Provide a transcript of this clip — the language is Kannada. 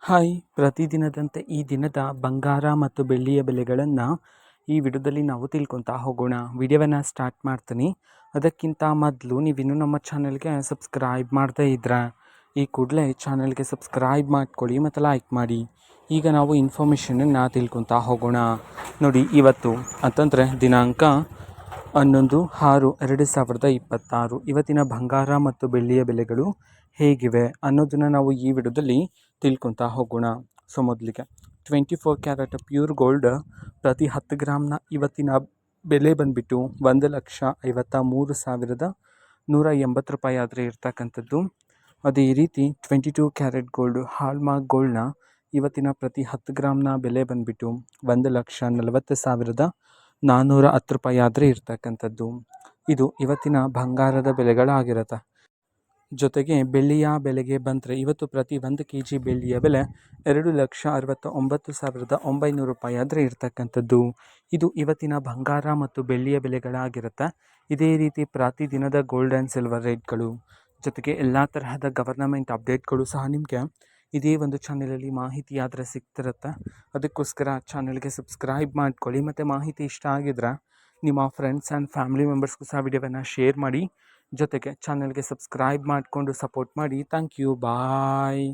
ಹಾಯ್, ಪ್ರತಿದಿನದಂತೆ ಈ ದಿನದ ಬಂಗಾರ ಮತ್ತು ಬೆಳ್ಳಿಯ ಬೆಲೆಗಳನ್ನು ಈ ವಿಡಿಯೋದಲ್ಲಿ ನಾವು ತಿಳ್ಕೊತಾ ಹೋಗೋಣ. ವಿಡಿಯೋವನ್ನು ಸ್ಟಾರ್ಟ್ ಮಾಡ್ತೀನಿ. ಅದಕ್ಕಿಂತ ಮೊದಲು ನೀವಿನ್ನೂ ನಮ್ಮ ಚಾನಲ್ಗೆ ಸಬ್ಸ್ಕ್ರೈಬ್ ಮಾಡದೇ ಇದ್ರೆ ಈ ಕೂಡಲೇ ಚಾನಲ್ಗೆ ಸಬ್ಸ್ಕ್ರೈಬ್ ಮಾಡ್ಕೊಳ್ಳಿ ಮತ್ತು ಲೈಕ್ ಮಾಡಿ. ಈಗ ನಾವು ಇನ್ಫಾರ್ಮೇಷನನ್ನು ತಿಳ್ಕೊತಾ ಹೋಗೋಣ. ನೋಡಿ, ಇವತ್ತು ಅಂತಂದರೆ ದಿನಾಂಕ 11/6/2026 ಇವತ್ತಿನ ಬಂಗಾರ ಮತ್ತು ಬೆಳ್ಳಿಯ ಬೆಲೆಗಳು ಹೇಗಿವೆ ಅನ್ನೋದನ್ನು ನಾವು ಈ ವಿಡಿಯೋದಲ್ಲಿ ತಿಳ್ಕೊತಾ ಹೋಗೋಣ. ಸೊ ಮೊದಲಿಗೆ 24 ಕ್ಯಾರೆಟ್ ಪ್ಯೂರ್ ಗೋಲ್ಡ್ ಪ್ರತಿ 10 ಗ್ರಾಮ್ನ ಇವತ್ತಿನ ಬೆಲೆ ಬಂದುಬಿಟ್ಟು 1,53,180 ರೂಪಾಯಿ ಆದರೆ ಇರ್ತಕ್ಕಂಥದ್ದು. ಅದೇ ರೀತಿ 22 ಕ್ಯಾರೆಟ್ ಗೋಲ್ಡ್ ಹಾಲ್ಮಾರ್ಕ್ ಗೋಲ್ಡ್ನ ಇವತ್ತಿನ ಪ್ರತಿ 10 ಗ್ರಾಮ್ನ ಬೆಲೆ ಬಂದುಬಿಟ್ಟು 1,40,410 ರೂಪಾಯಿ ಆದರೆ ಇರ್ತಕ್ಕಂಥದ್ದು. ಇದು ಇವತ್ತಿನ ಬಂಗಾರದ ಬೆಲೆಗಳಾಗಿರುತ್ತೆ. ಜೊತೆಗೆ ಬೆಳ್ಳಿಯ ಬೆಲೆಗೆ ಬಂದರೆ ಇವತ್ತು ಪ್ರತಿ 1 kg ಬೆಳ್ಳಿಯ ಬೆಲೆ 2,69,900 ರೂಪಾಯಿ ಆದರೆ ಇರ್ತಕ್ಕಂಥದ್ದು. ಇದು ಇವತ್ತಿನ ಬಂಗಾರ ಮತ್ತು ಬೆಳ್ಳಿಯ ಬೆಲೆಗಳಾಗಿರುತ್ತೆ. ಇದೇ ರೀತಿ ಪ್ರತಿದಿನದ ಗೋಲ್ಡ್ ಆ್ಯಂಡ್ ಸಿಲ್ವರ್ ರೇಟ್ಗಳು ಜೊತೆಗೆ ಎಲ್ಲ ತರಹದ ಗವರ್ನಮೆಂಟ್ ಅಪ್ಡೇಟ್ಗಳು ಸಹ ನಿಮಗೆ ಇದೇ ಒಂದು ಚಾನಲಲ್ಲಿ ಮಾಹಿತಿ ಆದರೆ ಸಿಗ್ತಿರುತ್ತೆ. ಅದಕ್ಕೋಸ್ಕರ ಚಾನಲ್ಗೆ ಸಬ್ಸ್ಕ್ರೈಬ್ ಮಾಡ್ಕೊಳ್ಳಿ ಮತ್ತು ಮಾಹಿತಿ ಇಷ್ಟ ಆಗಿದ್ರೆ ನಿಮ್ಮ ಫ್ರೆಂಡ್ಸ್ ಆ್ಯಂಡ್ ಫ್ಯಾಮಿಲಿ ಮೆಂಬರ್ಸ್ಗೂ ಸಹ ವಿಡಿಯೋವನ್ನು ಶೇರ್ ಮಾಡಿ. ಜೊತೆಗೆ ಚಾನಲ್ಗೆ ಸಬ್ಸ್ಕ್ರೈಬ್ ಮಾಡಿಕೊಂಡು ಸಪೋರ್ಟ್ ಮಾಡಿ. Thank you, bye.